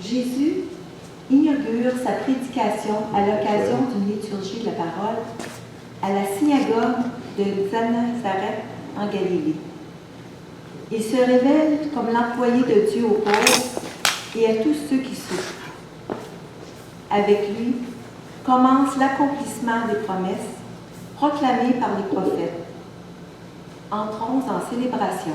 Jésus inaugure sa prédication à l'occasion d'une liturgie de la parole à la synagogue de Nazareth en Galilée. Il se révèle comme l'employé de Dieu aux pauvres et à tous ceux qui souffrent. Avec lui commence l'accomplissement des promesses proclamées par les prophètes. Entrons en célébration.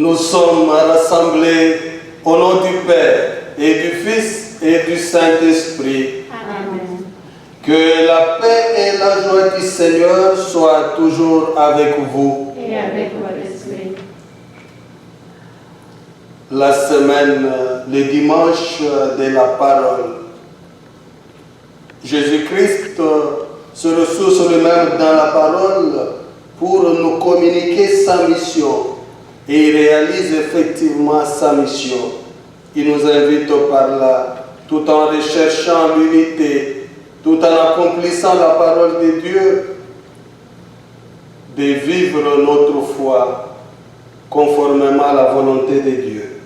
Nous sommes rassemblés au nom du Père et du Fils et du Saint-Esprit. Amen. Que la paix et la joie du Seigneur soient toujours avec vous. Et avec votre esprit. La semaine, le dimanche de la parole. Jésus-Christ se ressource lui-même dans la parole pour nous communiquer sa mission. Et il réalise effectivement sa mission. Il nous invite par là, tout en recherchant l'unité, tout en accomplissant la parole de Dieu, de vivre notre foi conformément à la volonté de Dieu.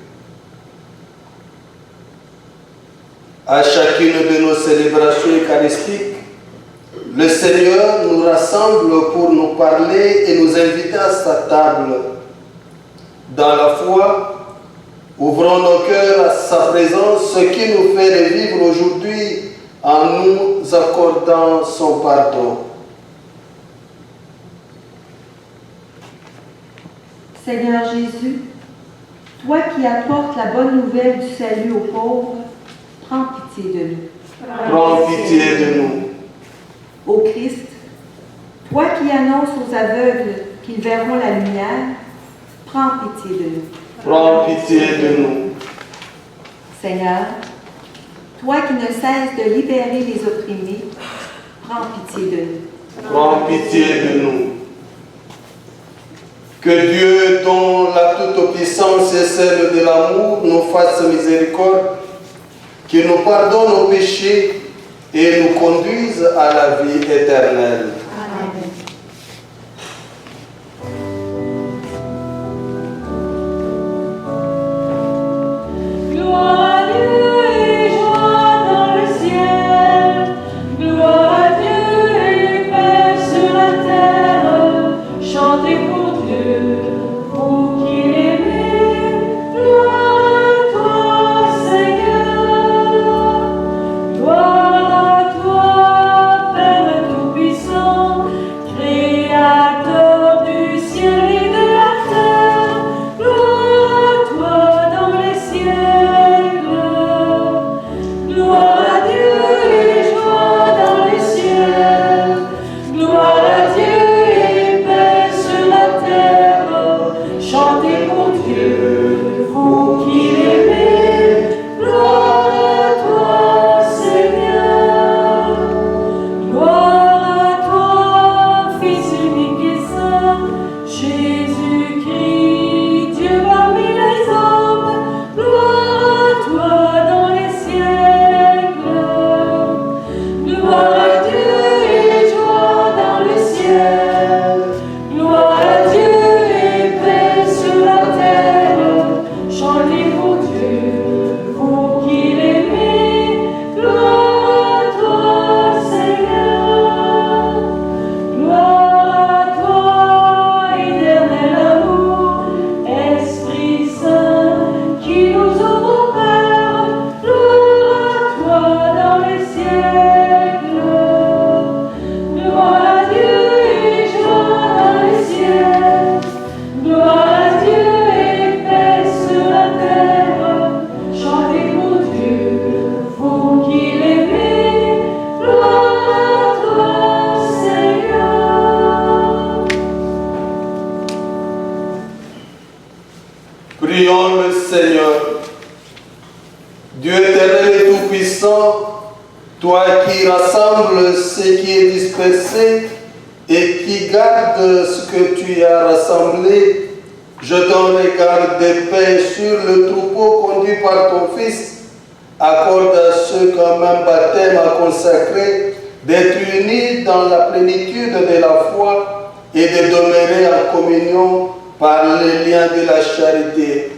À chacune de nos célébrations eucharistiques, le Seigneur nous rassemble pour nous parler et nous inviter à sa table. Dans la foi, ouvrons nos cœurs à sa présence, ce qui nous fait revivre aujourd'hui en nous accordant son pardon. Seigneur Jésus, toi qui apportes la bonne nouvelle du salut aux pauvres, prends pitié de nous. Prends pitié de nous. Ô Christ, toi qui annonces aux aveugles qu'ils verront la lumière, prends pitié de nous. Prends pitié de nous. Seigneur, toi qui ne cesses de libérer les opprimés, prends pitié de nous. Prends pitié de nous. Que Dieu, dont la toute-puissance est celle de l'amour, nous fasse miséricorde, qu'il nous pardonne nos péchés et nous conduise à la vie éternelle. Amen. Gloire à toi, Père Tout-Puissant. Toi qui rassembles ce qui est dispersé et qui garde ce que tu as rassemblé, jetant un regard de paix sur le troupeau conduit par ton Fils, accorde à ceux qu'un même baptême a consacré d'être unis dans la plénitude de la foi et de demeurer en communion par les liens de la charité.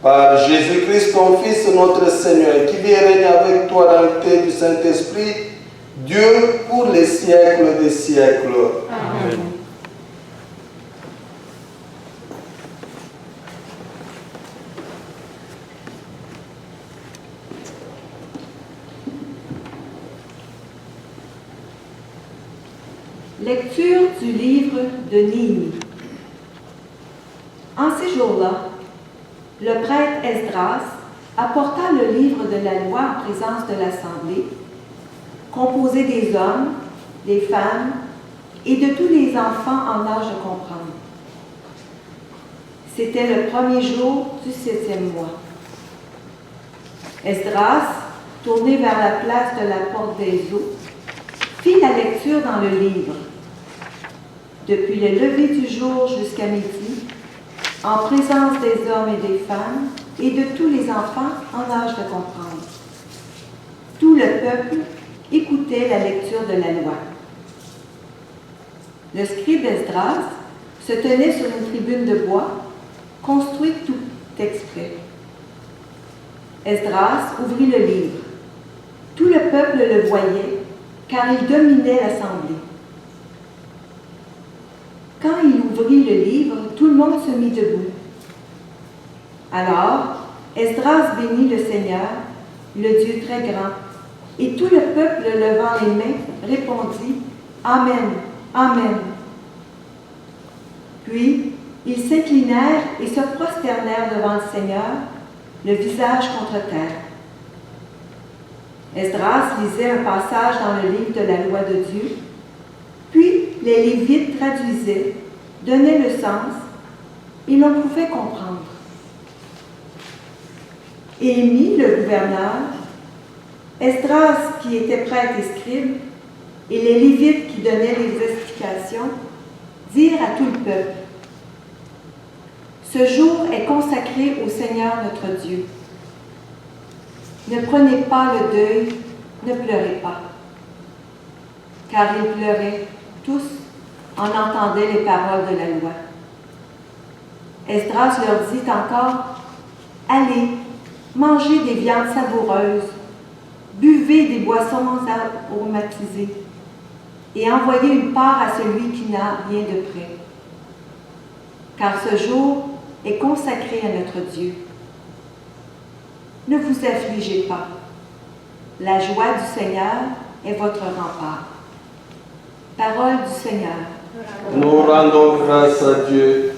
Par Jésus-Christ, ton Fils, notre Seigneur, qui vit et règne avec toi dans l'unité du Saint-Esprit, Dieu pour les siècles des siècles. Amen. Lecture du livre de Néhémie. En ces jours-là, le prêtre Esdras apporta le livre de la loi en présence de l'assemblée, composé des hommes, des femmes et de tous les enfants en âge de comprendre. C'était le premier jour du 7e mois. Esdras, tourné vers la place de la porte des eaux, fit la lecture dans le livre. Depuis le lever du jour jusqu'à midi, en présence des hommes et des femmes et de tous les enfants en âge de comprendre. Tout le peuple écoutait la lecture de la loi. Le scribe Esdras se tenait sur une tribune de bois, construite tout exprès. Esdras ouvrit le livre. Tout le peuple le voyait, car il dominait l'assemblée. Quand il ouvrit le livre, tout le monde se mit debout. Alors, Esdras bénit le Seigneur, le Dieu très grand, et tout le peuple, levant les mains, répondit « Amen, Amen ». Puis, ils s'inclinèrent et se prosternèrent devant le Seigneur, le visage contre terre. Esdras lisait un passage dans le livre de la loi de Dieu, puis les Lévites traduisaient, donnaient le sens, et l'on pouvait comprendre. Émi, le gouverneur, Esdras, qui était prêtre et scribe, et les Lévites qui donnaient les explications, dirent à tout le peuple, « Ce jour est consacré au Seigneur notre Dieu. Ne prenez pas le deuil, ne pleurez pas. » Car ils pleuraient tous en entendant les paroles de la loi. Esdras leur dit encore, « Allez, mangez des viandes savoureuses, buvez des boissons aromatisées, et envoyez une part à celui qui n'a rien de près. Car ce jour est consacré à notre Dieu. Ne vous affligez pas. La joie du Seigneur est votre rempart. » Parole du Seigneur. Nous rendons grâce à Dieu.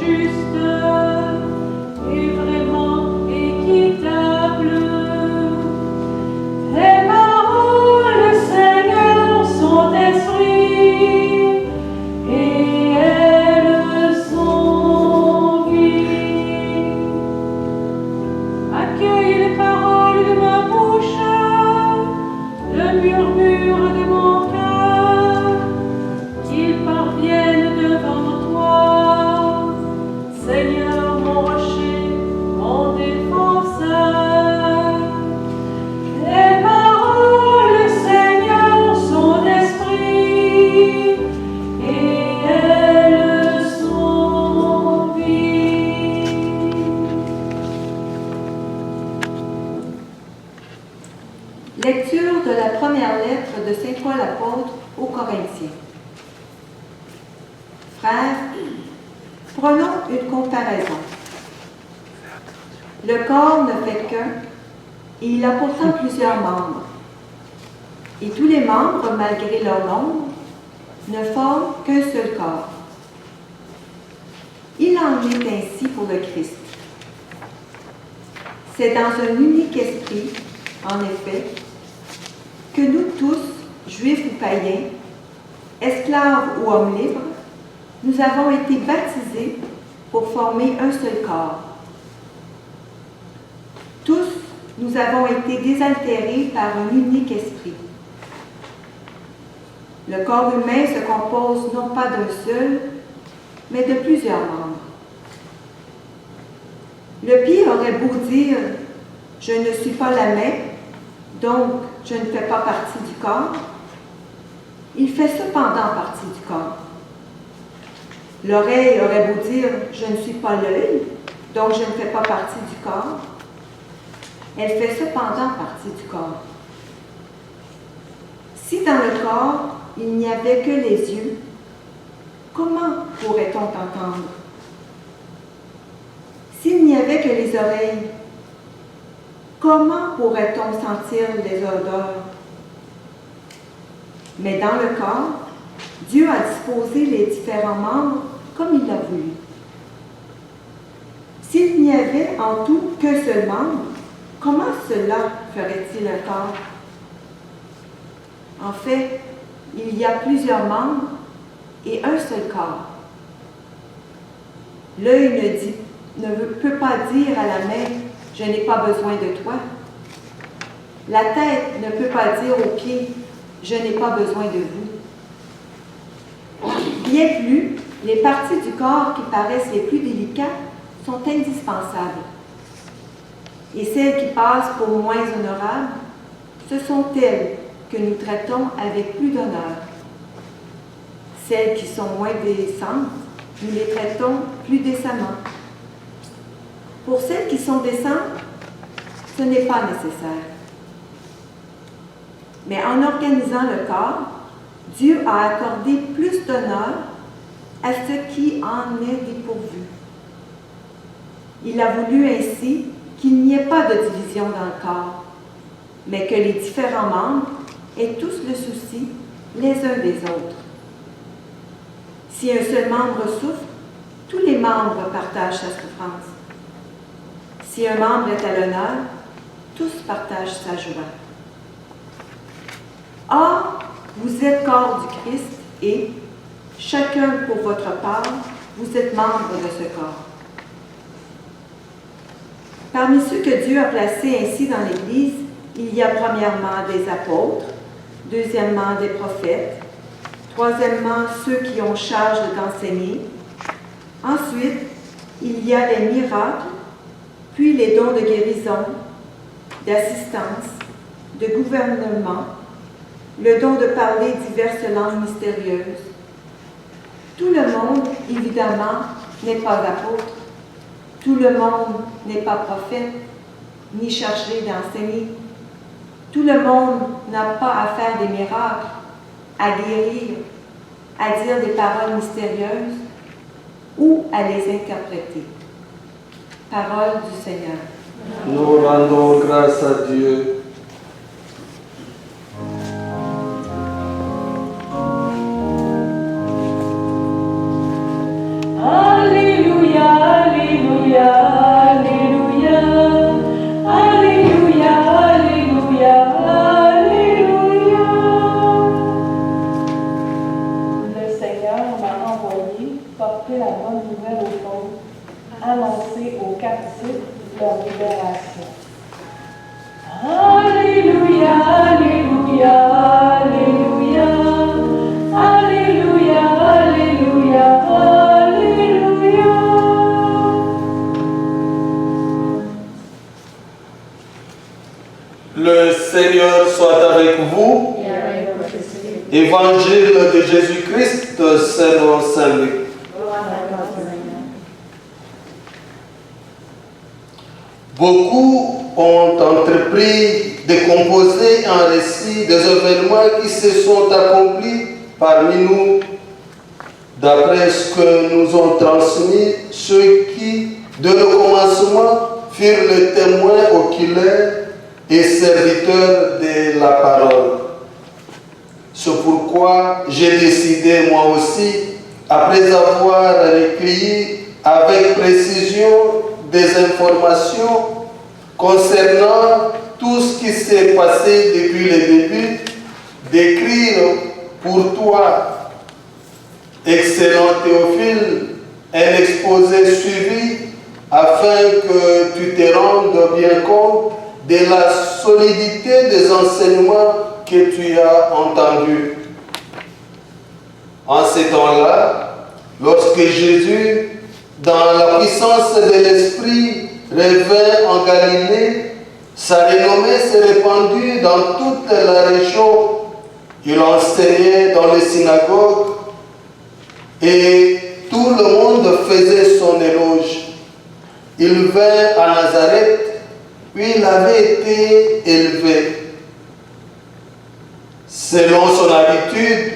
Justes et vraiment équitables. murmure de mon cœur, qu'ils parviennent devant toi. Seigneur, mon rocher, mon défenseur. Tes paroles, Seigneur, sont esprit et elles sont vie. Lecture de la première lettre de Saint Paul apôtre aux Corinthiens. Frères, prenons une comparaison. Le corps ne fait qu'un, et il a pourtant plusieurs membres. Et tous les membres, malgré leur nombre, ne forment qu'un seul corps. Il en est ainsi pour le Christ. C'est dans un unique esprit, en effet, que nous tous, juifs ou païens, esclaves ou hommes libres, nous avons été baptisés pour former un seul corps. Tous, nous avons été désaltérés par un unique esprit. Le corps humain se compose non pas d'un seul, mais de plusieurs membres. Le pied aurait beau dire « Je ne suis pas la main, donc je ne fais pas partie du corps », il fait cependant partie du corps. L'oreille aurait beau dire « Je ne suis pas l'œil, donc je ne fais pas partie du corps », elle fait cependant partie du corps. Si dans le corps, il n'y avait que les yeux, comment pourrait-on entendre? S'il n'y avait que les oreilles, comment pourrait-on sentir les odeurs? Mais dans le corps, Dieu a disposé les différents membres comme il l'a voulu. S'il n'y avait en tout qu'un seul membre, comment cela ferait-il un corps? En fait, il y a plusieurs membres et un seul corps. L'œil ne peut pas dire à la main « Je n'ai pas besoin de toi ». La tête ne peut pas dire aux pieds « Je n'ai pas besoin de vous ». Bien plus, les parties du corps qui paraissent les plus délicates sont indispensables. Et celles qui passent pour moins honorables, ce sont elles que nous traitons avec plus d'honneur. Celles qui sont moins décentes, nous les traitons plus décemment. Pour celles qui sont décentes, ce n'est pas nécessaire. Mais en organisant le corps, Dieu a accordé plus d'honneur à ce qui en est dépourvu. Il a voulu ainsi qu'il n'y ait pas de division dans le corps, mais que les différents membres aient tous le souci les uns des autres. Si un seul membre souffre, tous les membres partagent sa souffrance. Si un membre est à l'honneur, tous partagent sa joie. Or, vous êtes corps du Christ et, chacun pour votre part, vous êtes membre de ce corps. Parmi ceux que Dieu a placés ainsi dans l'Église, il y a premièrement des apôtres, deuxièmement des prophètes, troisièmement ceux qui ont charge d'enseigner. Ensuite, il y a les miracles, puis les dons de guérison, d'assistance, de gouvernement, le don de parler diverses langues mystérieuses. Tout le monde, évidemment, n'est pas apôtre. Tout le monde n'est pas prophète, ni chargé d'enseigner. Tout le monde n'a pas à faire des miracles, à guérir, à dire des paroles mystérieuses ou à les interpréter. Parole du Seigneur. Nous rendons grâce à Dieu. Alléluia, Alléluia, Alléluia, Alléluia, Alléluia, Alléluia. Le Seigneur m'a envoyé porter la bonne nouvelle aux pauvres, annoncer aux captifs leur libération. Alléluia, Alléluia. Le Seigneur soit avec vous. Évangile de Jésus-Christ selon Saint Luc. Beaucoup ont entrepris de composer un récit des événements qui se sont accomplis parmi nous, d'après ce que nous ont transmis ceux qui, de le commencement, furent les témoins oculaires et serviteurs de la parole. C'est pourquoi j'ai décidé, moi aussi, après avoir recueilli avec précision des informations concernant tout ce qui s'est passé depuis le début, d'écrire pour toi, excellent Théophile, un exposé suivi afin que tu te rendes bien compte de la solidité des enseignements que tu as entendus. En ces temps-là, lorsque Jésus, dans la puissance de l'Esprit, revint en Galilée, sa renommée s'est répandue dans toute la région. Il enseignait dans les synagogues et tout le monde faisait son éloge. Il vint à Nazareth, où il avait été élevé. Selon son habitude,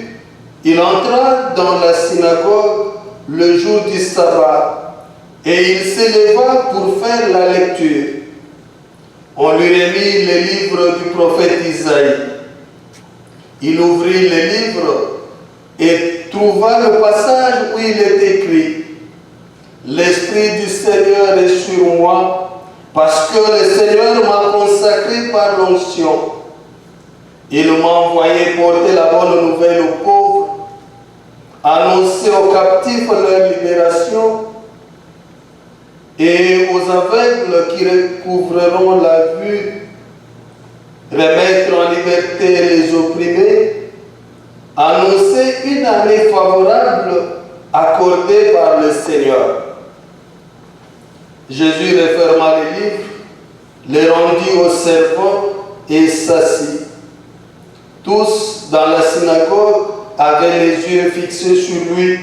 il entra dans la synagogue le jour du sabbat et il s'éleva pour faire la lecture. On lui remit le livre du prophète Isaïe. Il ouvrit le livre et trouva le passage où il est écrit « L'Esprit du Seigneur est sur moi, parce que le Seigneur m'a consacré par l'onction. Il m'a envoyé porter la bonne nouvelle aux pauvres, annoncer aux captifs leur libération et aux aveugles qui recouvreront la vue, remettre en liberté les opprimés, annoncer une année favorable accordée par le Seigneur. » Jésus referma les livres, les rendit aux servants et s'assit. Tous dans la synagogue avaient les yeux fixés sur lui.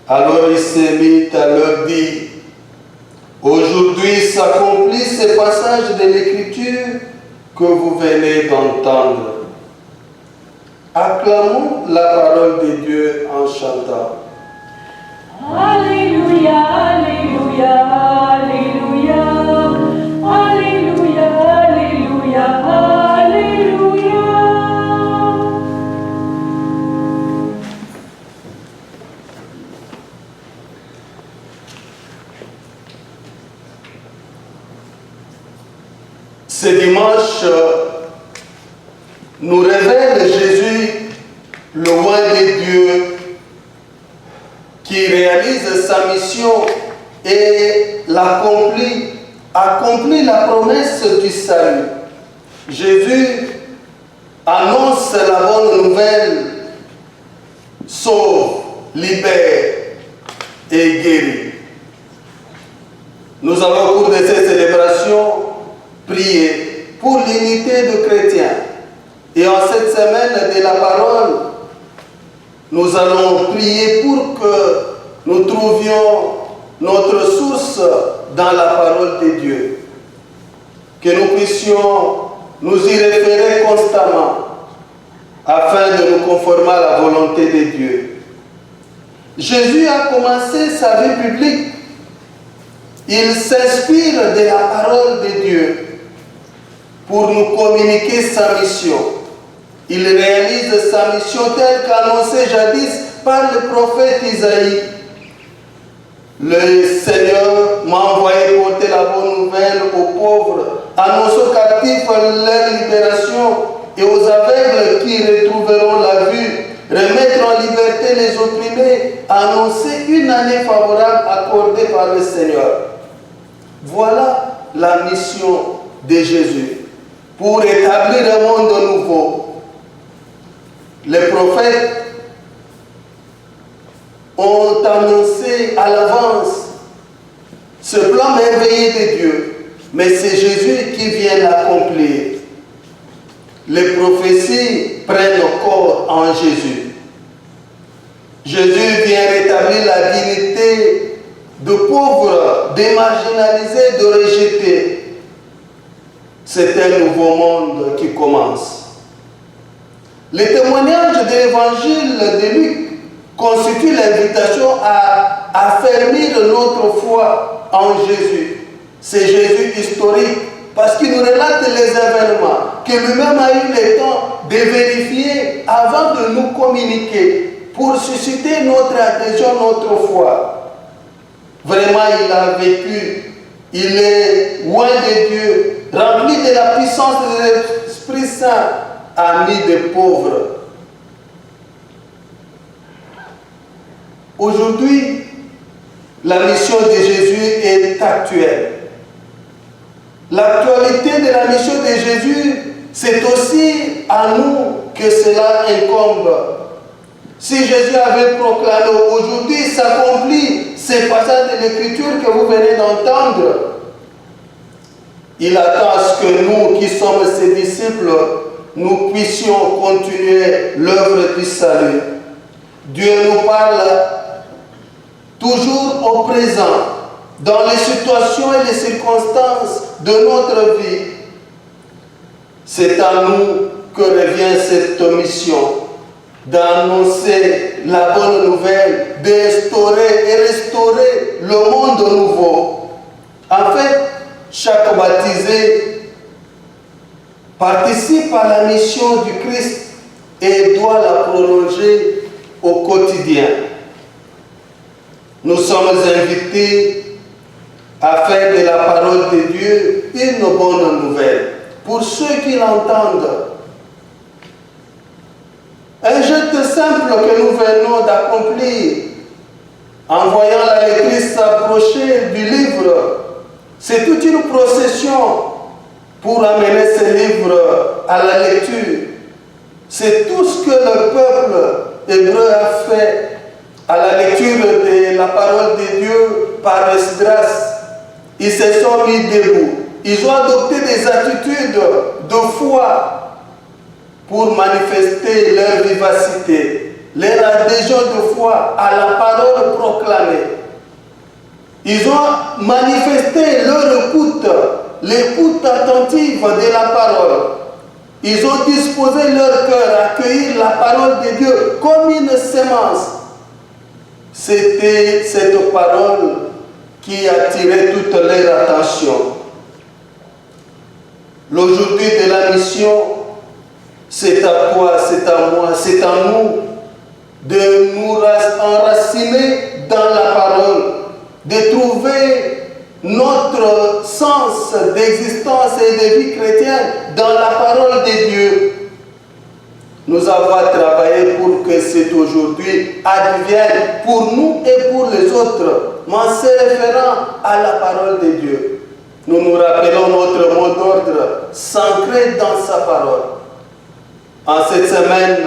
Alors il s'est mis à leur dire « Aujourd'hui s'accomplit ce passage de l'Écriture que vous venez d'entendre. » Acclamons la parole de Dieu en chantant. Alléluia, Alléluia, Alléluia, Alléluia, Alléluia, Alléluia. Ce dimanche nous révèle Jésus, le roi de Dieu, qui réalise sa mission et accomplit la promesse du salut. Jésus annonce la bonne nouvelle, sauve, libère et guérit. Nous allons au cours de cette célébration prier pour l'unité de chrétiens. Et en cette semaine de la parole, nous allons prier pour que nous trouvions notre source dans la parole de Dieu. Que nous puissions nous y référer constamment afin de nous conformer à la volonté de Dieu. Jésus a commencé sa vie publique. Il s'inspire de la parole de Dieu pour nous communiquer sa mission. Il réalise sa mission telle qu'annoncée jadis par le prophète Isaïe. Le Seigneur m'a envoyé porter la bonne nouvelle aux pauvres, annoncer aux captifs leur libération et aux aveugles qui retrouveront la vue, remettre en liberté les opprimés, annoncer une année favorable accordée par le Seigneur. Voilà la mission de Jésus pour établir un monde nouveau. Les prophètes ont annoncé à l'avance ce plan merveilleux de Dieu. mais c'est Jésus qui vient l'accomplir. Les prophéties prennent corps en Jésus. Jésus vient rétablir la dignité de pauvres, des marginalisés, de rejetés. C'est un nouveau monde qui commence. Les témoignages de l'évangile de Luc constituent l'invitation à affermir notre foi en Jésus. C'est Jésus historique parce qu'il nous relate les événements que lui-même a eu le temps de vérifier avant de nous communiquer pour susciter notre adhésion, notre foi. Vraiment, il a vécu, il est loin de Dieu, rempli de la puissance de l'Esprit Saint, ami des pauvres. Aujourd'hui, la mission de Jésus est actuelle. L'actualité de la mission de Jésus, c'est aussi à nous que cela incombe. Si Jésus avait proclamé aujourd'hui, s'accomplit ces passages de l'Écriture que vous venez d'entendre, il attend à ce que nous, qui sommes ses disciples, nous puissions continuer l'œuvre du salut. Dieu nous parle toujours au présent, dans les situations et les circonstances de notre vie. C'est à nous que revient cette mission, d'annoncer la bonne nouvelle, d'instaurer et restaurer le monde nouveau. En fait, chaque baptisé participe à la mission du Christ et doit la prolonger au quotidien. Nous sommes invités à faire de la parole de Dieu une bonne nouvelle pour ceux qui l'entendent. Un geste simple que nous venons d'accomplir en voyant la lectrice s'approcher du livre, c'est toute une procession pour amener ce livre à la lecture. C'est tout ce que le peuple hébreu a fait à la lecture de la parole de Dieu par Esdras. Ils se sont mis debout. Ils ont adopté des attitudes de foi pour manifester leur vivacité, leur adhésion de foi à la parole proclamée. Ils ont manifesté leur écoute, l'écoute attentive de la parole. Ils ont disposé leur cœur à accueillir la parole de Dieu comme une sémence. C'était cette parole qui attirait toute leur attention. L'aujourd'hui de la mission, c'est à toi, c'est à moi, c'est à nous de nous enraciner dans la parole, de trouver notre sens d'existence et de vie chrétienne dans la parole de Dieu. Nous avons travaillé pour que cet aujourd'hui advienne pour nous et pour les autres, mais en se référant à la parole de Dieu. Nous nous rappelons notre mot d'ordre, s'ancrer dans sa parole. En cette semaine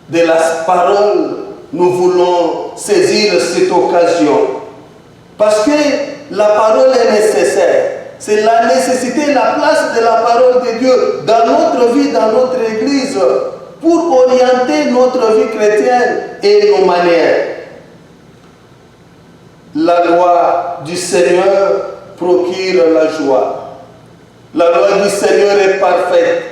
de la parole, nous voulons saisir cette occasion. Parce que la parole est nécessaire. C'est la nécessité, la place de la parole de Dieu dans notre vie, dans notre Église, pour orienter notre vie chrétienne et nos manières. La loi du Seigneur procure la joie. La loi du Seigneur est parfaite.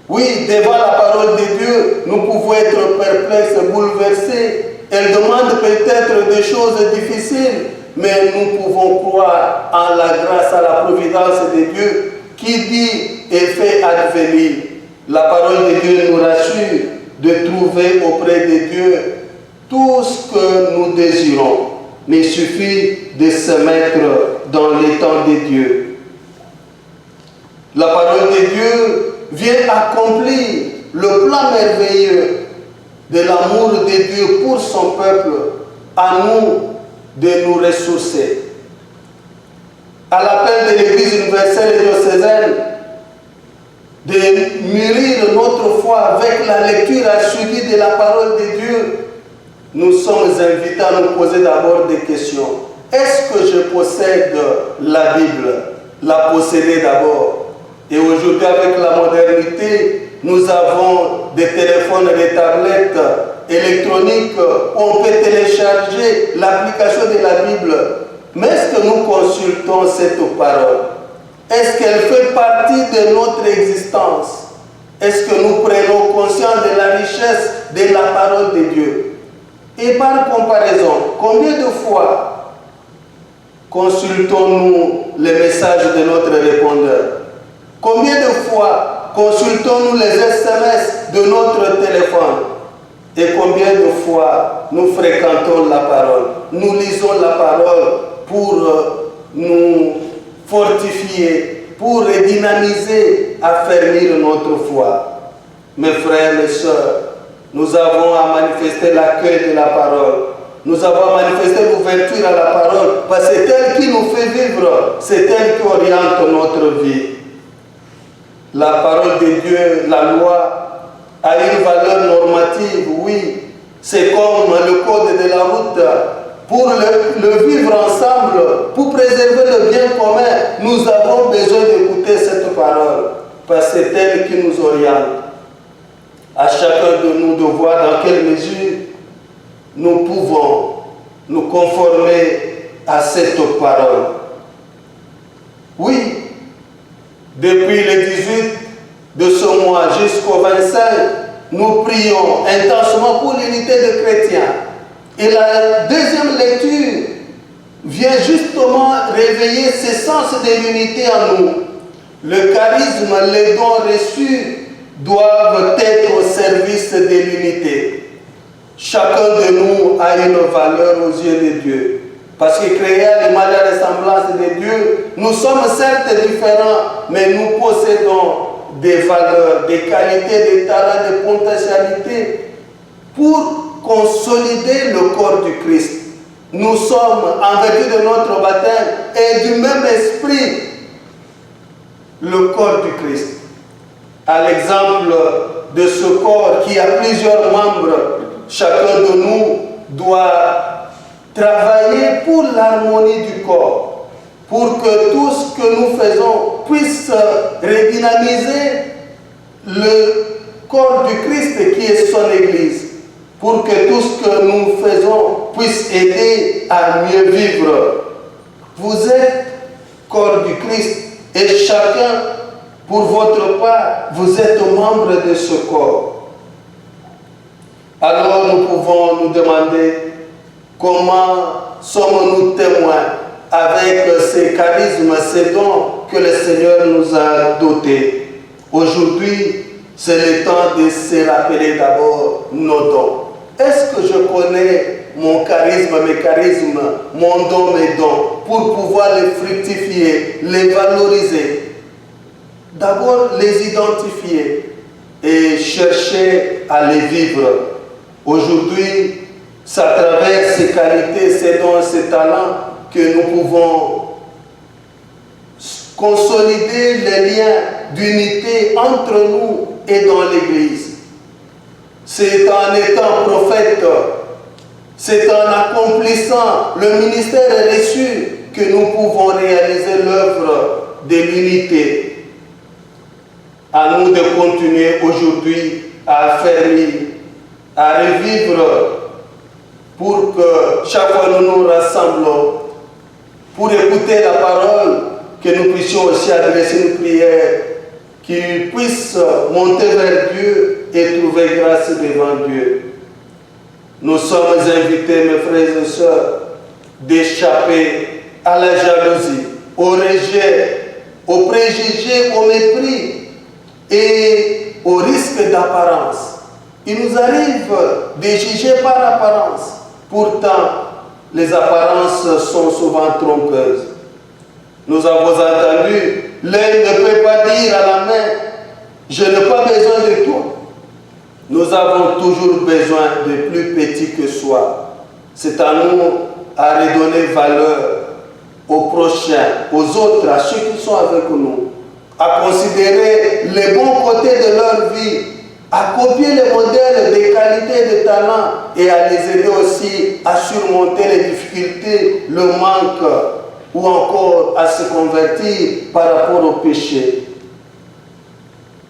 Oui, devant la parole de Dieu, nous pouvons être perplexes, bouleversés. Elle demande peut-être des choses difficiles, mais nous pouvons croire en la grâce, à la providence de Dieu qui dit et fait advenir. La parole de Dieu nous rassure de trouver auprès de Dieu tout ce que nous désirons. Mais il suffit de se mettre dans les temps de Dieu. La parole de Dieu vient accomplir le plan merveilleux de l'amour de Dieu pour son peuple, à nous de nous ressourcer. À l'appel de l'Église universelle et diocésaine, de mûrir notre foi avec la lecture assidue de la parole de Dieu, nous sommes invités à nous poser d'abord des questions. Est-ce que je possède la Bible? la posséder d'abord. Et aujourd'hui, avec la modernité, nous avons des téléphones et des tablettes électroniques où on peut télécharger l'application de la Bible. Mais est-ce que nous consultons cette parole? Est-ce qu'elle fait partie de notre existence? Est-ce que nous prenons conscience de la richesse de la parole de Dieu? Et par comparaison, combien de fois consultons-nous les messages de notre répondeur? Combien de fois consultons-nous les SMS de notre téléphone? Et combien de fois nous fréquentons la parole? Nous lisons la parole pour nous fortifier, pour dynamiser, affermir notre foi. Mes frères et sœurs, nous avons à manifester l'accueil de la parole. Nous avons à manifester l'ouverture à la parole, parce que c'est elle qui nous fait vivre, c'est elle qui oriente notre vie. La parole de Dieu, la loi, a une valeur normative, oui. C'est comme le code de la route. Pour le vivre ensemble, pour préserver le bien commun, nous avons besoin d'écouter cette parole, parce que c'est elle qui nous oriente. À chacun de nous de voir dans quelle mesure nous pouvons nous conformer à cette parole. Oui, depuis le 18 de ce mois jusqu'au 25, nous prions intensement pour l'unité des chrétiens. Et la deuxième lecture vient justement réveiller ce sens de l'unité en nous. Le charisme, les dons reçus doivent être au service de l'unité. Chacun de nous a une valeur aux yeux de Dieu. Parce que créés à l'image et à la ressemblance de Dieu, nous sommes certes différents, mais nous possédons des valeurs, des qualités, des talents, des potentialités pour consolider le corps du Christ. Nous sommes, en vertu de notre baptême et du même esprit, le corps du Christ. À l'exemple de ce corps qui a plusieurs membres, chacun de nous doit travailler pour l'harmonie du corps, pour que tout ce que nous faisons puisse redynamiser le corps du Christ qui est son Église, pour que tout ce que nous faisons puisse aider à mieux vivre. Vous êtes corps du Christ et chacun, pour votre part, vous êtes membre de ce corps. Alors nous pouvons nous demander comment sommes-nous témoins avec ces charismes, ces dons que le Seigneur nous a dotés. Aujourd'hui, c'est le temps de se rappeler d'abord nos dons. Est-ce que je connais mon charisme, mes charismes, mon don, mes dons, pour pouvoir les fructifier, les valoriser? D'abord, les identifier et chercher à les vivre. Aujourd'hui, c'est à travers ces qualités, ces dons, ces talents que nous pouvons consolider les liens d'unité entre nous et dans l'Église. C'est en étant prophète, c'est en accomplissant le ministère reçu que nous pouvons réaliser l'œuvre de l'unité. À nous de continuer aujourd'hui à affermir, à revivre, pour que chaque fois nous nous rassemblons, pour écouter la parole, que nous puissions aussi adresser une prière qui puisse monter vers Dieu et trouver grâce devant Dieu. Nous sommes invités, mes frères et sœurs, d'échapper à la jalousie, au rejet, au préjugé, au mépris et au risque d'apparence. Il nous arrive de juger par apparence. Pourtant, les apparences sont souvent trompeuses. Nous avons entendu, l'œil ne peut pas dire à la main, je n'ai pas besoin de toi. Nous avons toujours besoin de plus petit que soi. C'est à nous à redonner valeur aux prochains, aux autres, à ceux qui sont avec nous, à considérer les bons côtés de leur vie, à copier les modèles des qualités et des talents et à les aider aussi à surmonter les difficultés, le manque ou encore à se convertir par rapport au péché.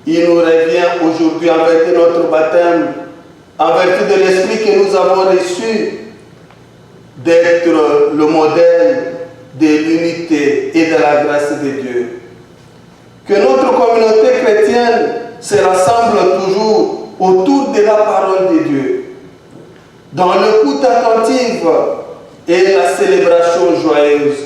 Il nous revient aujourd'hui, en vertu de notre baptême, en vertu de l'esprit que nous avons reçu, d'être le modèle de l'unité et de la grâce de Dieu. Que notre communauté chrétienne se rassemble toujours autour de la parole de Dieu, dans l'écoute attentive et la célébration joyeuse.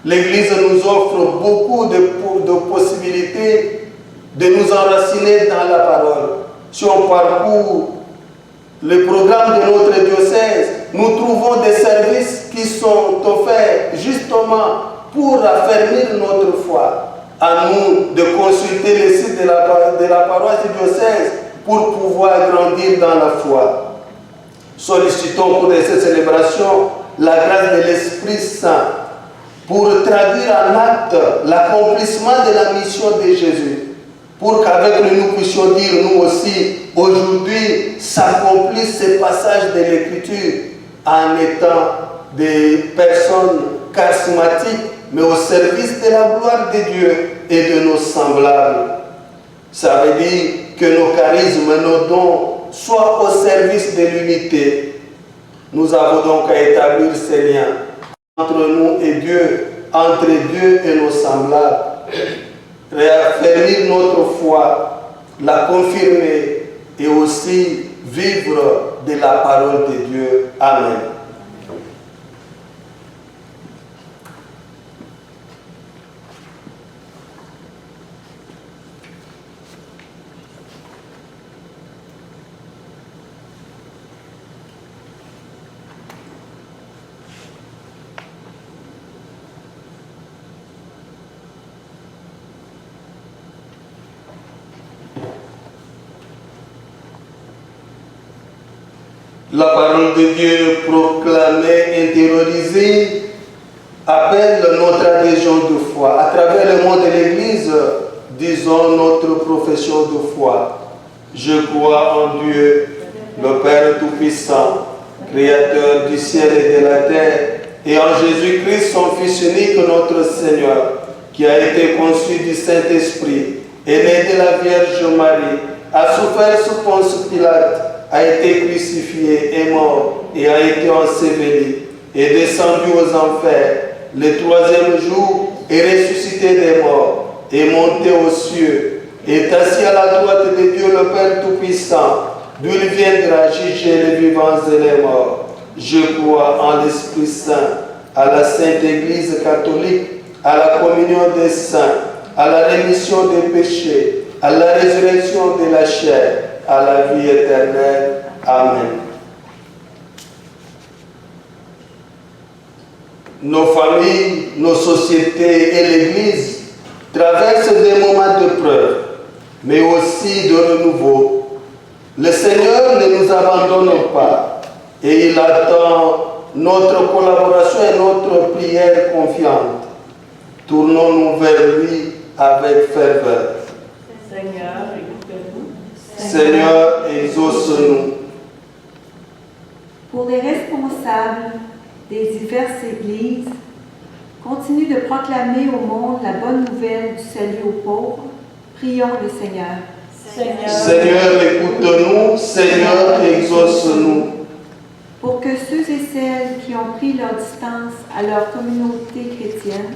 L'Église nous offre beaucoup de possibilités de nous enraciner dans la parole. Si on parcourt le programme de notre diocèse, nous trouvons des services qui sont offerts justement pour affermir notre foi. À nous de consulter le site de la paroisse du diocèse pour pouvoir grandir dans la foi. Sollicitons pour cette célébration la grâce de l'Esprit Saint pour traduire en acte l'accomplissement de la mission de Jésus. Pour qu'avec lui nous puissions dire nous aussi, aujourd'hui, s'accomplisse ce passage de l'Écriture en étant des personnes charismatiques, mais au service de la gloire de Dieu et de nos semblables. Ça veut dire que nos charismes, nos dons soient au service de l'unité. Nous avons donc à établir ces liens entre nous et Dieu, entre Dieu et nos semblables. Réaffirmer notre foi, la confirmer et aussi vivre de la parole de Dieu. Amen. La parole de Dieu proclamée, intériorisée, appelle notre adhésion de foi. À travers le monde de l'Église, disons notre profession de foi. Je crois en Dieu, le Père Tout-Puissant, Créateur du ciel et de la terre, et en Jésus-Christ, son Fils unique, notre Seigneur, qui a été conçu du Saint-Esprit, est né de la Vierge Marie, a souffert sous Ponce Pilate, a été crucifié, est mort et a été enseveli, est descendu aux enfers, le troisième jour est ressuscité des morts, est monté aux cieux, est assis à la droite de Dieu le Père Tout-Puissant, d'où il viendra juger les vivants et les morts. Je crois en l'Esprit Saint, à la Sainte Église catholique, à la communion des saints, à la rémission des péchés, à la résurrection de la chair, à la vie éternelle. Amen. Nos familles, nos sociétés et l'Église traversent des moments de preuve, mais aussi de renouveau. Le Seigneur ne nous abandonne pas et il attend notre collaboration et notre prière confiante. Tournons-nous vers lui avec ferveur. Seigneur, écoute-nous. Seigneur, exauce-nous. Pour les responsables des diverses églises, continue de proclamer au monde la bonne nouvelle du salut aux pauvres. Prions le Seigneur. Seigneur, écoute-nous. Seigneur, exauce-nous. Pour que ceux et celles qui ont pris leur distance à leur communauté chrétienne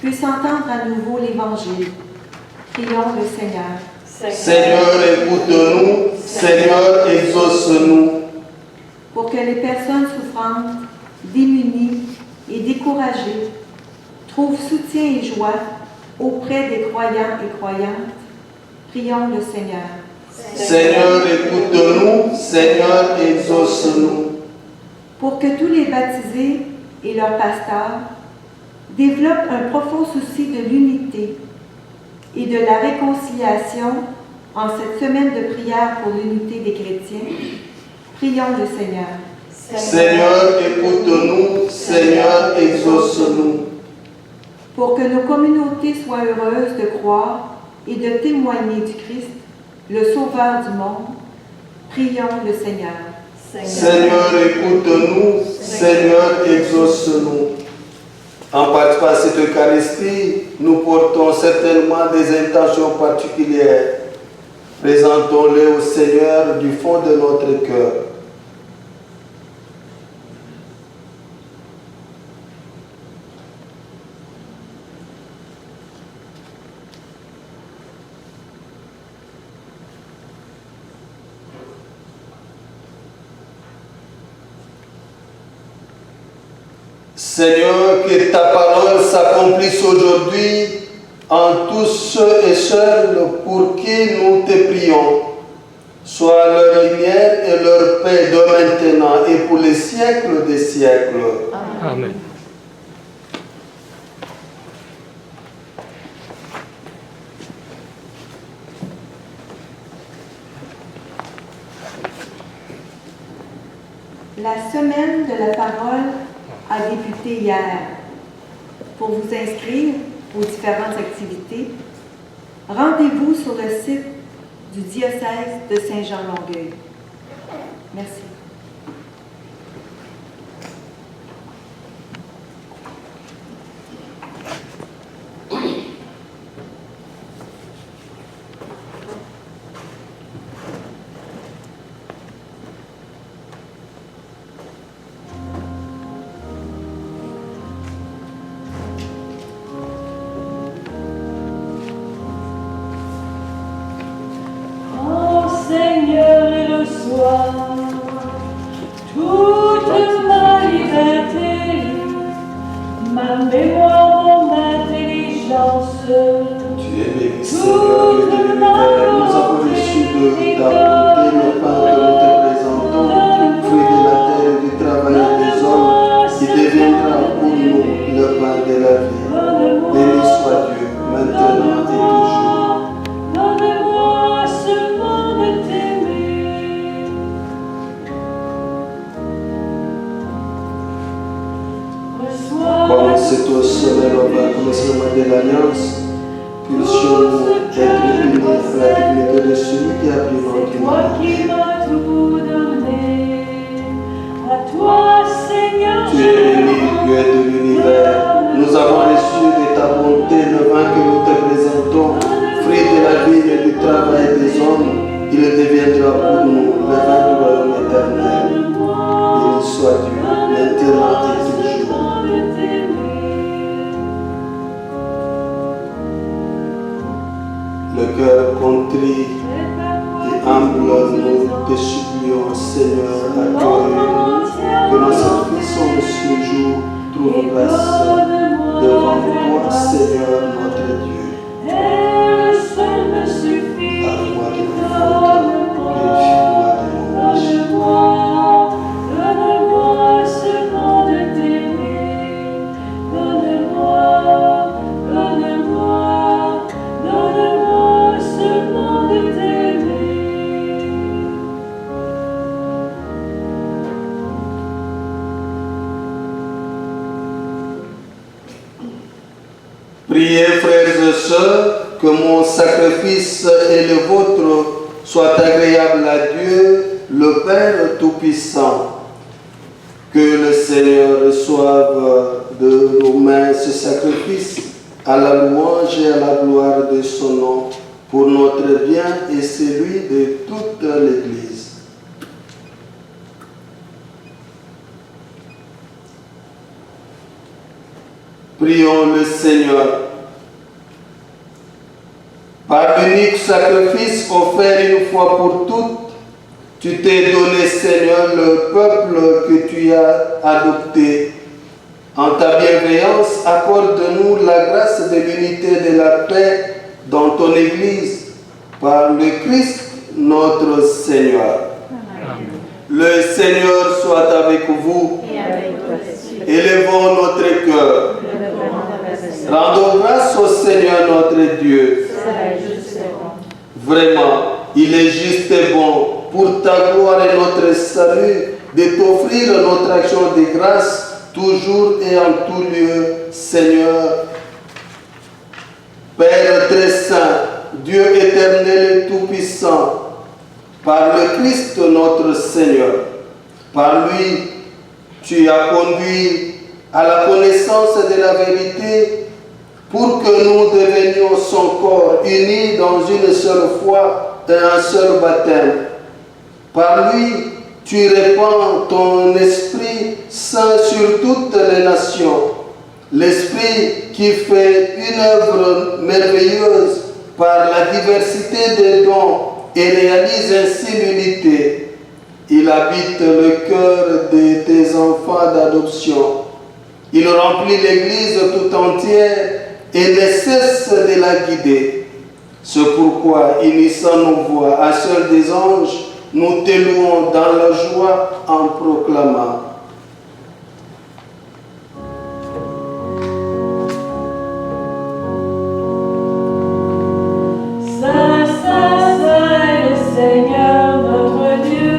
puissent entendre à nouveau l'Évangile. Prions le Seigneur. Seigneur, écoute-nous. Seigneur, exauce-nous. Pour que les personnes souffrantes, démunies et découragées trouvent soutien et joie auprès des croyants et croyantes. Prions le Seigneur. Seigneur, écoute-nous. Seigneur, exauce-nous. Pour que tous les baptisés et leurs pasteurs développent un profond souci de l'unité et de la réconciliation en cette semaine de prière pour l'unité des chrétiens. Prions le Seigneur. Seigneur, écoute-nous. Seigneur, exauce-nous. Pour que nos communautés soient heureuses de croire et de témoigner du Christ, le Sauveur du monde, prions le Seigneur. Seigneur, écoute-nous. Seigneur, exauce-nous. En participant à cette Eucharistie, nous portons certainement des intentions particulières. Présentons-les au Seigneur du fond de notre cœur. Seigneur, que ta parole s'accomplisse aujourd'hui en tous ceux et celles pour qui nous te prions. Sois leur lumière et leur paix de maintenant et pour les siècles des siècles. Amen. La semaine de la parole a débuté hier. Pour vous inscrire aux différentes activités, rendez-vous sur le site du diocèse de Saint-Jean-Longueuil. Merci. Seigneur et le soir, toute ma liberté, ma mémoire, mon intelligence, Tu es béni, Seigneur, Dieu de l'univers. Nous avons reçu de ta bonté le pain que nous te présentons, fruit de la terre et du travail des hommes, qui deviendra pour nous le pain de la vie. Béni soit Dieu, maintenant et toujours. Donne-moi seulement de t'aimer. Comme c'est au sommet au commencement de l'Alliance, puissions-nous être unis à la divinité de celui qui a pris notre C'est toi qui m'as tout donné. À toi, Seigneur, Tu es béni, Dieu de l'univers. Nous avons reçu de ta bonté le vin que nous te présentons, fruit de la vie et du travail des hommes. Il deviendra pour nous le vin du royaume éternel. Béni soit Dieu, maintenant et toujours. Le cœur contrit et humble, nous te supplions, Seigneur, accueille-nous, que nos sacrifices ce jour trouvent grâce devant toi, Seigneur, notre Dieu. Et le seul me suffit. Pardonne-moi de nos fautes, purifie-moi de nos péchés. Donne-moi seulement de t'aimer. Donne-moi seulement de t'aimer. Priez, frères et sœurs, que mon sacrifice et le vôtre soient agréables à Dieu, le Père Tout-Puissant. Que le Seigneur reçoive de nos mains ce sacrifice à la louange et à la gloire de son nom, pour notre bien et celui de toute l'Église. Prions le Seigneur. Par l'unique sacrifice offert une fois pour toutes, tu t'es donné, Seigneur, le peuple que tu as adopté. En ta bienveillance, accorde-nous la grâce de l'unité de la paix dans ton Église, par le Christ notre Seigneur. Amen. Le Seigneur soit avec vous. Et avec toi aussi. Élevons notre cœur. Rendons grâce au Seigneur notre Dieu. Vraiment, il est juste et bon pour ta gloire et notre salut de t'offrir notre action de grâce toujours et en tout lieu, Seigneur. Père très saint, Dieu éternel et tout-puissant, par le Christ notre Seigneur, par lui, tu as conduit à la connaissance de la vérité, pour que nous devenions son corps, unis dans une seule foi et un seul baptême. Par lui, tu répands ton Esprit Saint sur toutes les nations, l'Esprit qui fait une œuvre merveilleuse par la diversité des dons et réalise ainsi l'unité. Il habite le cœur de tes enfants d'adoption. Il remplit l'Église tout entière et ne cesse de la guider. C'est pourquoi, unissant nos voix à celles des anges, nous te louons dans la joie en proclamant. Saint, Saint, Saint est le Seigneur notre Dieu,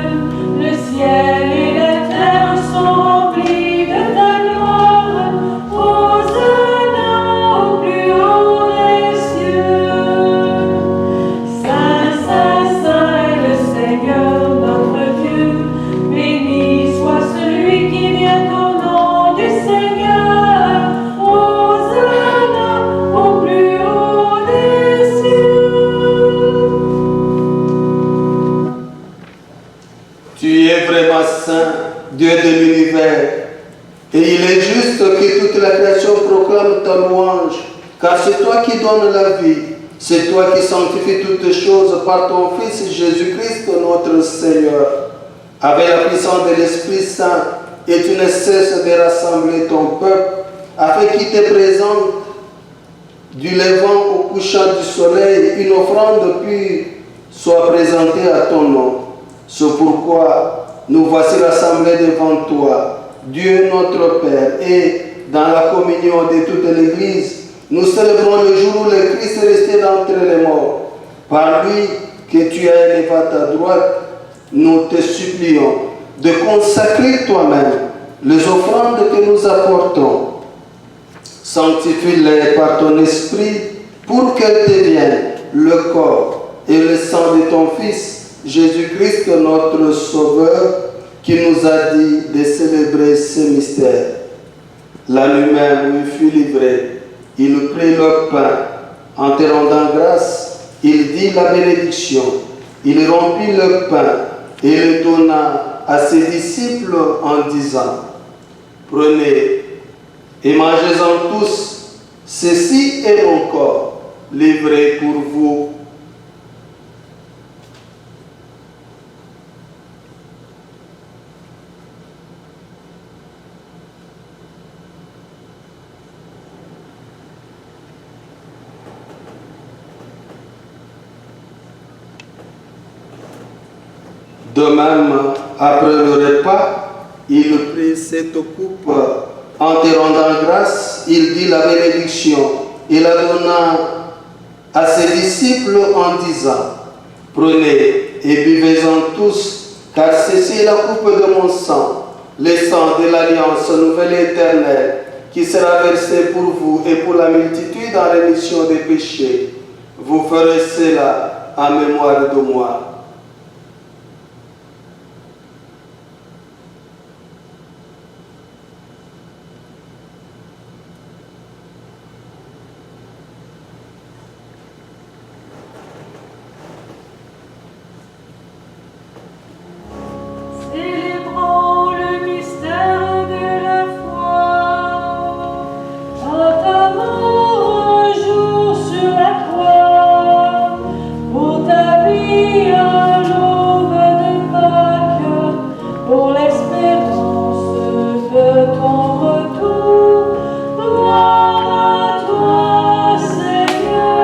le ciel et la terre sont remplis de ta gloire. Hosanna au plus haut des cieux. Saint, Saint, Saint est le Seigneur notre Dieu, béni soit celui qui vient au nom du Seigneur. Hosanna au plus haut des cieux. Tu es vraiment saint, Dieu de l'univers, et il est juste que toute la création proclame ta louange, car c'est toi qui donnes la vie, c'est toi qui sanctifies toutes choses par ton Fils Jésus-Christ notre Seigneur. Avec la puissance de l'Esprit Saint, et tu ne cesses de rassembler ton peuple, afin qu'il te présente du levant au couchant du soleil, une offrande pure soit présentée à ton nom. C'est pourquoi nous voici rassemblés devant toi, Dieu notre Père, et dans la communion de toute l'Église, nous célébrons le jour où le Christ est resté d'entre les morts. Par lui que tu as élevé à ta droite, nous te supplions de consacrer toi-même les offrandes que nous apportons. Sanctifie-les par ton esprit pour qu'elles deviennent le corps et le sang de ton Fils, Jésus-Christ, notre Sauveur, qui nous a dit de célébrer ce mystère. La nuit même où il fut livré, il prit le pain. En te rendant grâce, il dit la bénédiction. Il rompit le pain et le donna à ses disciples en disant: Prenez et mangez-en tous, ceci est mon corps, livré pour vous. De même, après le repas, il prit cette coupe. En te rendant grâce, il dit la bénédiction et la donna à ses disciples en disant: Prenez et buvez-en tous, car ceci est la coupe de mon sang, le sang de l'alliance nouvelle et éternelle, qui sera versé pour vous et pour la multitude en rémission des péchés. Vous ferez cela en mémoire de moi. Célébrons le mystère de la foi. En ta mort un jour sur la croix, pour ta vie à l'aube de Pâques, pour l'espérance de ton retour. Gloire à toi, Seigneur.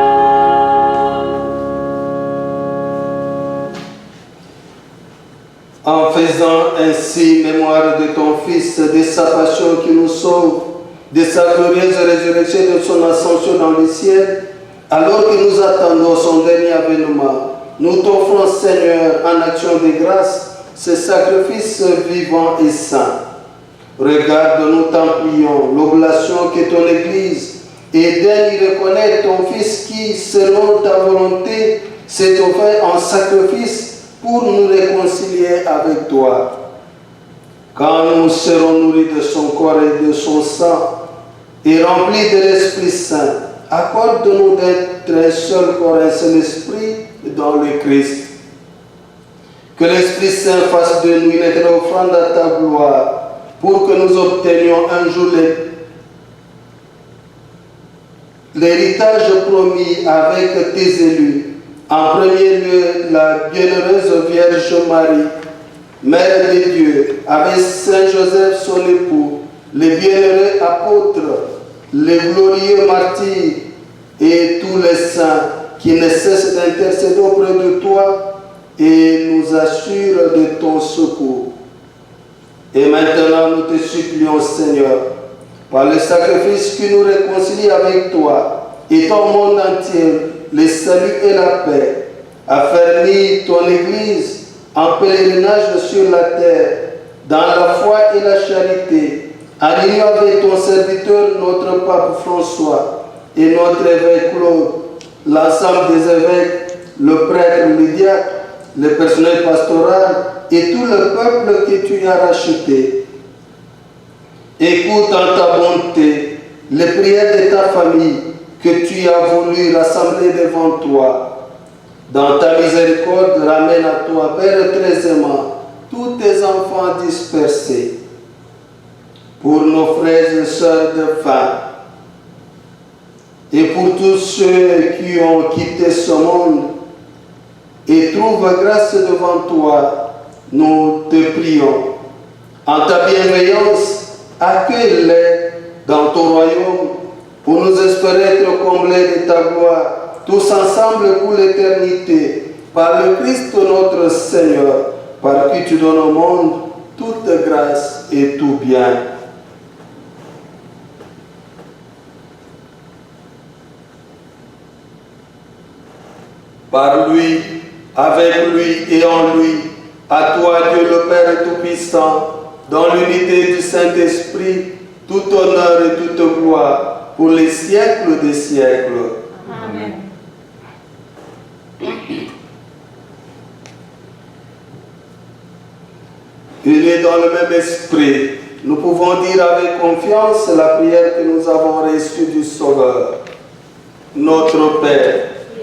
En faisant ainsi mémoire de ton Fils, de sa passion qui nous sauve, de sa glorieuse résurrection et de son ascension dans le ciel, alors que nous attendons son dernier avènement, nous t'offrons, Seigneur, en action de grâce, ce sacrifice vivant et saint. Regarde, nous t'en prions, l'oblation que ton Église, et daigne y reconnaître ton Fils qui, selon ta volonté, s'est offert en sacrifice pour nous réconcilier avec toi. quand nous serons nourris de son corps et de son sang, et remplis de l'Esprit Saint, accorde-nous d'être un seul corps, un seul esprit dans le Christ. Que l'Esprit Saint fasse de nous une éternelle offrande à ta gloire, pour que nous obtenions un jour l'héritage promis avec tes élus. En premier lieu, la bienheureuse Vierge Marie, Mère de Dieu, avec Saint Joseph son époux, les bienheureux apôtres, les glorieux martyrs et tous les saints qui ne cessent d'intercéder auprès de toi et nous assurent de ton secours. Et maintenant, nous te supplions, Seigneur, par le sacrifice qui nous réconcilie avec toi et ton monde entier, le salut et la paix, affermis ton Église en pèlerinage sur la terre, dans la foi et la charité, aligné avec ton serviteur, notre pape François, et notre évêque Claude, l'ensemble des évêques, le prêtre, le diacre, le personnel pastoral et tout le peuple que tu as racheté. Écoute en ta bonté les prières de ta famille que tu as voulu rassembler devant toi. Dans ta miséricorde, ramène à toi, Père très aimant, tous tes enfants dispersés. Pour nos frères et sœurs de faim, et pour tous ceux qui ont quitté ce monde et trouvent grâce devant toi, nous te prions. En ta bienveillance, accueille-les dans ton royaume pour nous espérer être comblés de ta gloire, tous ensemble pour l'éternité, par le Christ notre Seigneur, par qui tu donnes au monde toute grâce et tout bien. Par lui, avec lui et en lui, à toi Dieu le Père Tout-Puissant, dans l'unité du Saint-Esprit, tout honneur et toute gloire, pour les siècles des siècles. Amen. Unis dans le même esprit, nous pouvons dire avec confiance la prière que nous avons reçue du Sauveur. Notre Père,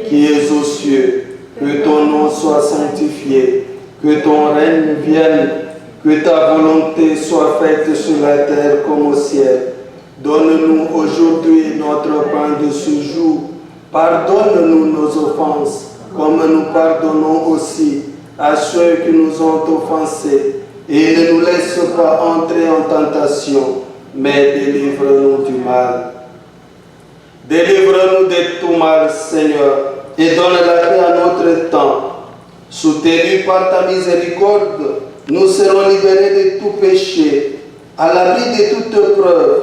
qui es aux cieux, que ton nom soit sanctifié, que ton règne vienne, que ta volonté soit faite sur la terre comme au ciel. Donne-nous aujourd'hui notre pain de ce jour. Pardonne-nous nos offenses, comme nous pardonnons aussi à ceux qui nous ont offensés. Et ne nous laisse pas entrer en tentation, mais délivre-nous du mal. Délivre-nous de tout mal, Seigneur, et donne la paix à notre temps. Soutenus par ta miséricorde, nous serons libérés de tout péché, à l'abri de toute preuve.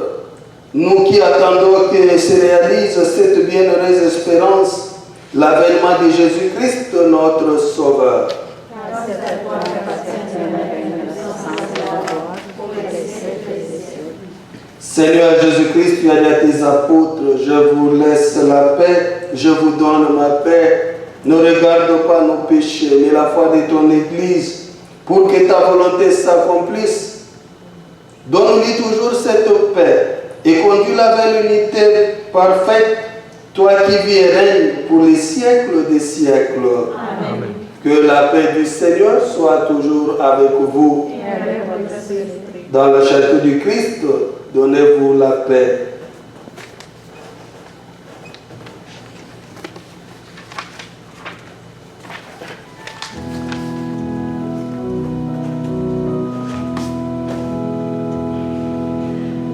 Nous qui attendons que se réalise cette bienheureuse espérance, l'avènement de Jésus-Christ, notre Sauveur. Seigneur Jésus-Christ, tu as dit à tes apôtres, je vous laisse la paix, je vous donne ma paix. Ne regarde pas nos péchés, mais la foi de ton Église, pour que ta volonté s'accomplisse. Donne-lui toujours cette paix et conduis-la vers l'unité parfaite, toi qui vis et règnes pour les siècles des siècles. Amen. Que la paix du Seigneur soit toujours avec vous. Et avec votre esprit. Dans le château du Christ, donnez-vous la paix.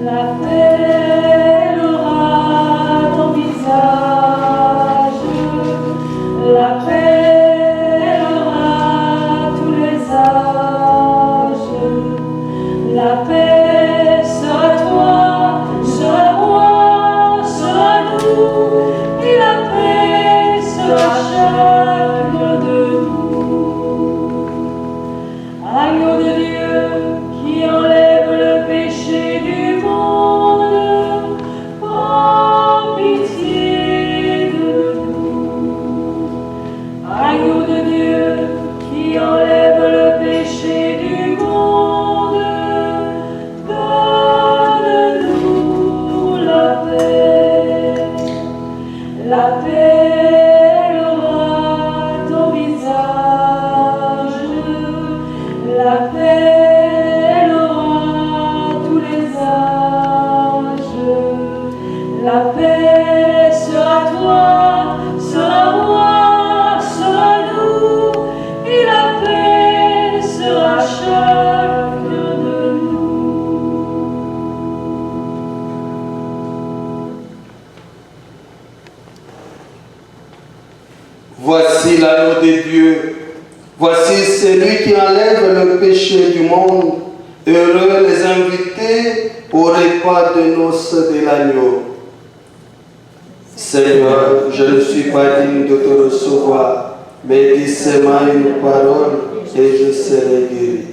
La paix aura ton visage, la paix aura tous les âges, la paix sera toi, sera Voici l'agneau de Dieu. Voici celui qui enlève le péché du monde. Heureux les invités au repas de noces de l'agneau. Seigneur, je ne suis pas digne de te recevoir, mais dis seulement une parole et je serai guéri.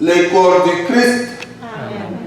Le corps du Christ. Amen.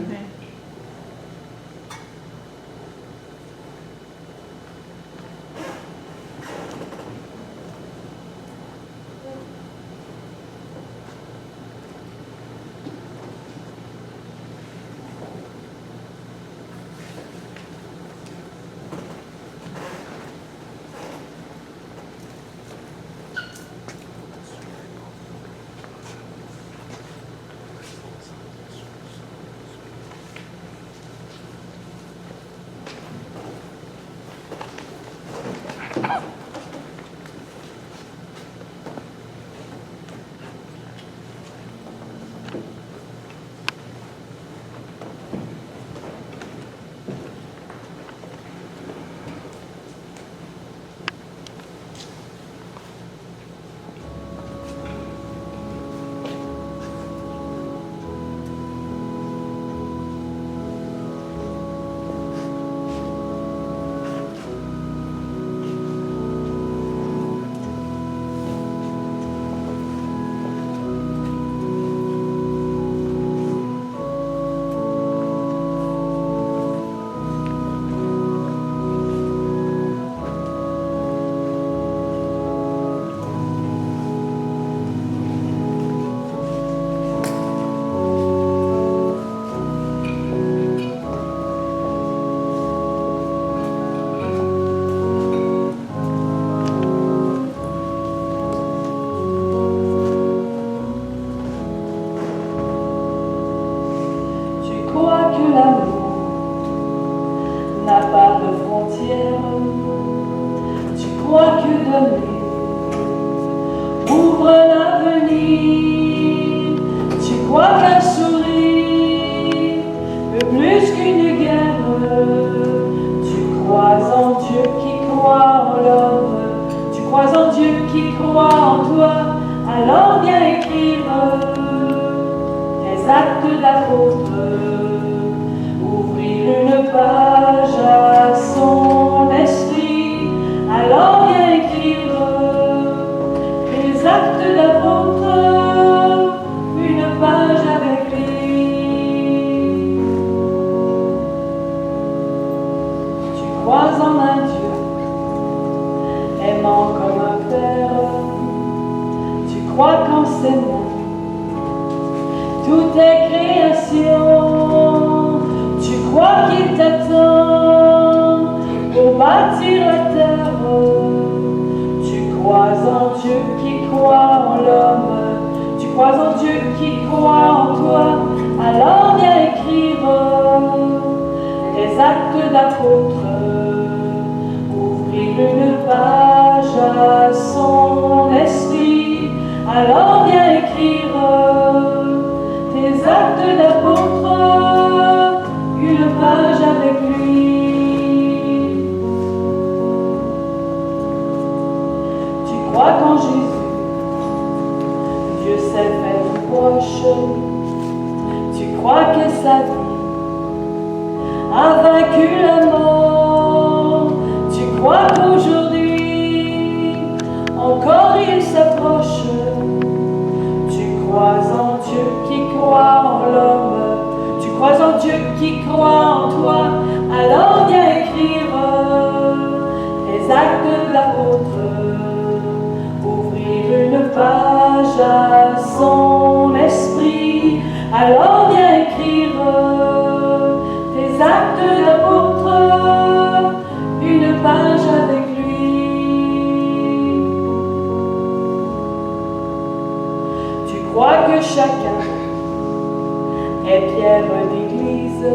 Alors viens écrire tes actes d'apôtre. que chacun est pierre d'église.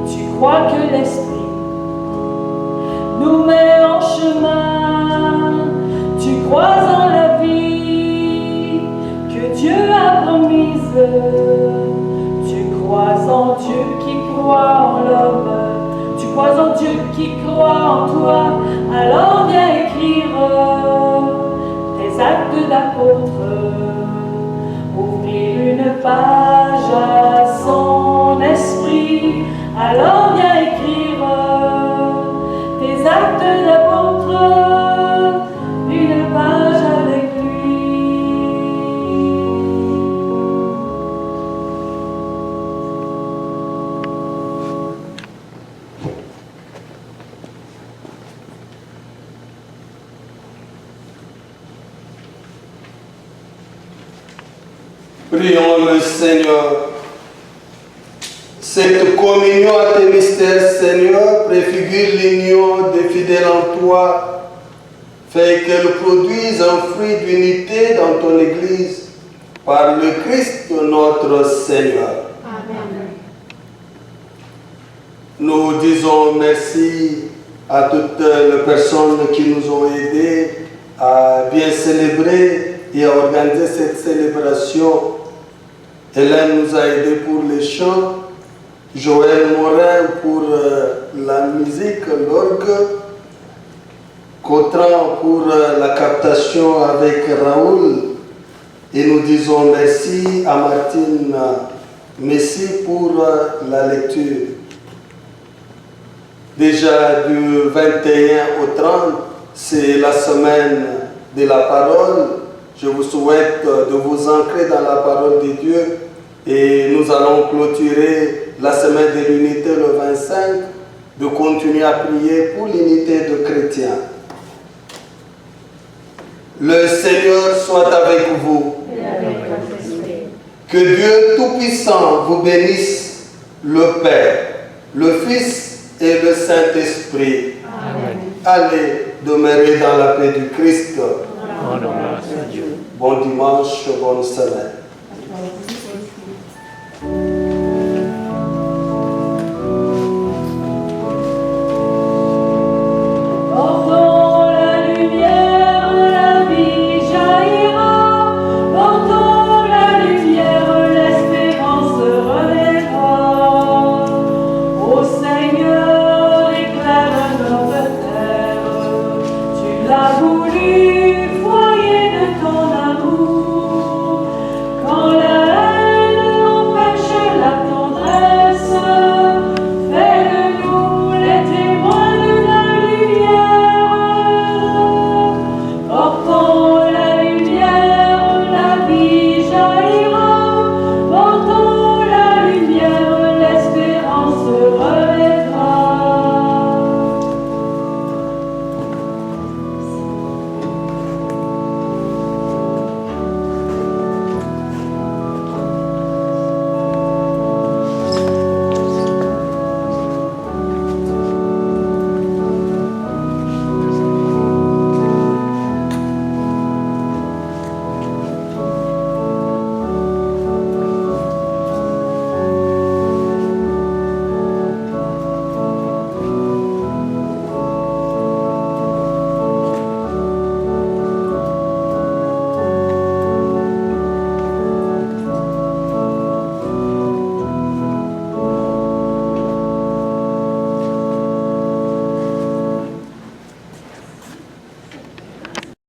Tu crois que l'Esprit nous met en chemin. Tu crois en la vie que Dieu a promise. Tu crois en Dieu qui croit en l'homme. Tu crois en Dieu qui croit en toi. Alors viens écrire tes actes d'apôtre. Ouvrir une page à son esprit. Alors viens écrire tes actes d'apôtre. Une page avec lui. Prions le Seigneur. Cette communion à tes mystères, Seigneur, préfigure l'union des fidèles en toi. Fais qu'elle produise un fruit d'unité dans ton Église par le Christ notre Seigneur. Amen. Nous disons merci à toutes les personnes qui nous ont aidés à bien célébrer et à organiser cette célébration. Hélène nous a aidés pour les chants, Joël Morin pour la musique, l'orgue, Cotran pour la captation avec Raoul. Et nous disons merci à Martine Messi pour la lecture. Déjà du 21 au 30, c'est la semaine de la parole. Je vous souhaite de vous ancrer dans la parole de Dieu et nous allons clôturer la semaine de l'unité le 25, de continuer à prier pour l'unité de chrétiens. Le Seigneur soit avec vous. Et avec votre esprit. Que Dieu Tout-Puissant vous bénisse, le Père, le Fils et le Saint-Esprit. Amen. Allez demeurer dans la paix du Christ. Rendons grâce à Dieu. Bon dimanche, bonne semaine.